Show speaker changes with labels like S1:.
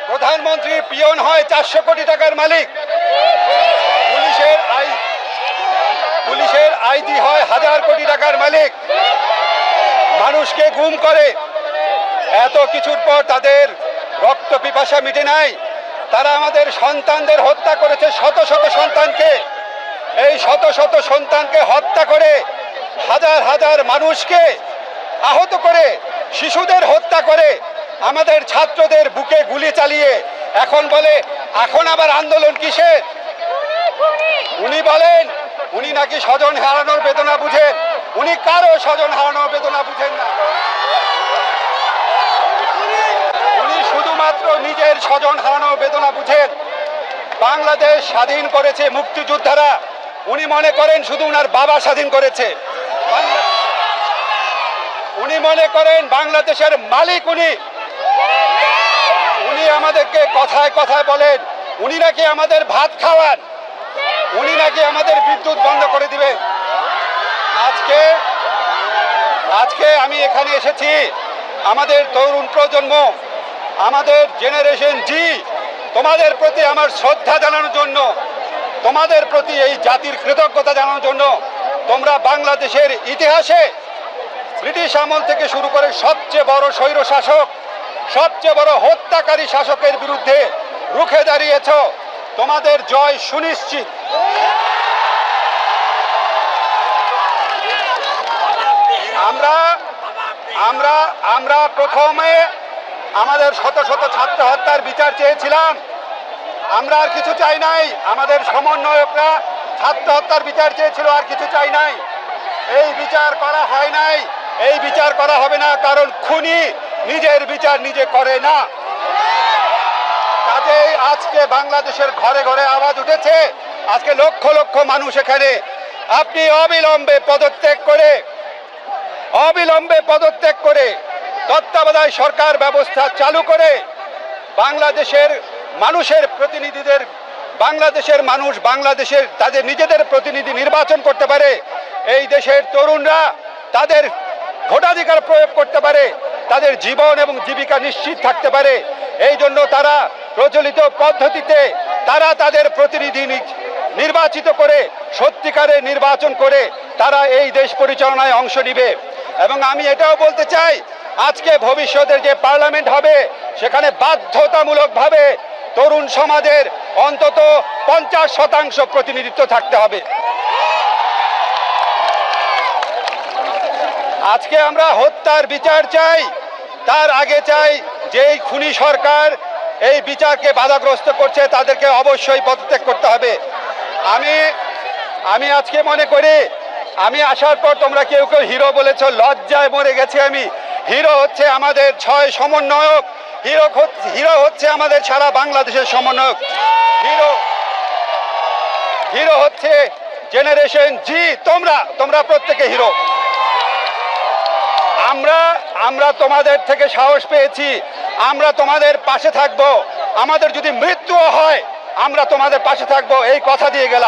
S1: প্রধানমন্ত্রী পিয়ন হয় 400 কোটি টাকার মালিক, পুলিশের আইজি হয় 1000 কোটি টাকার মালিক, মানুষকে গুম করে। এত কিছুর পর তাদের রক্ত পিপাসা মিটে নাই। তারা আমাদের সন্তানদের হত্যা করেছে, শত শত সন্তানকে। এই শত শত সন্তানকে হত্যা করে, হাজার হাজার মানুষকে আহত করে, শিশুদের হত্যা করে, আমাদের ছাত্রদের বুকে গুলি চালিয়ে এখন বলে এখন আবার আন্দোলন কিসের? উনি বলেন উনি নাকি স্বজন হারানোর বেদনা বুঝেন। উনি কারো স্বজন হারানোর বেদনা বুঝেন না। উনি শুধুমাত্র নিজের স্বজন হারানোর বেদনা বুঝেন। বাংলাদেশ স্বাধীন করেছে মুক্তিযোদ্ধারা। উনি মনে করেন শুধু উনার বাবা স্বাধীন করেছে। উনি মনে করেন বাংলাদেশের মালিক উনি। উনি আমাদেরকে কথায় কথায় বলেন উনি নাকি আমাদের ভাত খাওয়ান, উনি নাকি আমাদের বিদ্যুৎ বন্ধ করে দিবেন। আজকে আমি এখানে এসেছি আমাদের তরুণ প্রজন্ম, আমাদের জেনারেশন জি, তোমাদের প্রতি আমার শ্রদ্ধা জানানোর জন্য, তোমাদের প্রতি এই জাতির কৃতজ্ঞতা জানানোর জন্য। তোমরা বাংলাদেশের ইতিহাসে ব্রিটিশ আমল থেকে শুরু করে সবচেয়ে বড় স্বৈর শাসক, সবচেয়ে বড় হত্যাকারী শাসকের বিরুদ্ধে রুখে দাঁড়িয়েছ। তোমাদের জয় সুনিশ্চিত। আমরা প্রথমে আমাদের শত শত ছাত্র হত্যার বিচার চেয়েছিলাম। আমরা আর কিছু চাই নাই। আমাদের সমন্বয়করা ছাত্র হত্যার বিচার চেয়েছিল, আর কিছু চাই নাই। এই বিচার করা হয় নাই, এই বিচার করা হবে না, কারণ খুনি নিজের বিচার নিজে করে না। কাজেই আজকে বাংলাদেশের ঘরে ঘরে আওয়াজ উঠেছে। আজকে লক্ষ লক্ষ মানুষ এখানে। আপনি অবিলম্বে পদত্যাগ করে তত্ত্বাবধায়ক সরকার ব্যবস্থা চালু করে বাংলাদেশের মানুষের প্রতিনিধিদের, বাংলাদেশের মানুষ বাংলাদেশের তাদের নিজেদের প্রতিনিধি নির্বাচন করতে পারে। এই দেশের তরুণরা তাদের ভোটাধিকার প্রয়োগ করতে পারে, তাদের জীবন এবং জীবিকা নিশ্চিত থাকতে পারে। এই জন্য তারা প্রচলিত পদ্ধতিতে তারা তাদের প্রতিনিধি নির্বাচিত করে সত্যিকারের নির্বাচন করে তারা এই দেশ পরিচালনায় অংশ নিবে। এবং আমি এটাও বলতে চাই, আজকে ভবিষ্যতের যে পার্লামেন্ট হবে সেখানে বাধ্যতামূলকভাবে তরুণ সমাজের অন্তত 50% প্রতিনিধিত্ব থাকতে হবে। আজকে আমরা হত্যার বিচার চাই, তার আগে চাই যে এই খুনি সরকার এই বিচারকে বাধাগ্রস্ত করছে তাদেরকে অবশ্যই পদত্যাগ করতে হবে। আমি আজকে মনে করি, আমি আসার পর তোমরা কেউ কেউ হিরো বলেছ, লজ্জায় মরে গেছি আমি। হিরো হচ্ছে আমাদের 6 সমন্বয়ক, হিরো হচ্ছে আমাদের সারা বাংলাদেশের সমন্বয়ক, হিরো হচ্ছে জেনারেশন জি। তোমরা প্রত্যেকে হিরো। আমরা তোমাদের থেকে সাহস পেয়েছি, আমরা তোমাদের পাশে থাকবো। আমাদের যদি মৃত্যুও হয় আমরা তোমাদের পাশে থাকবো, এই কথা দিয়ে গেলাম।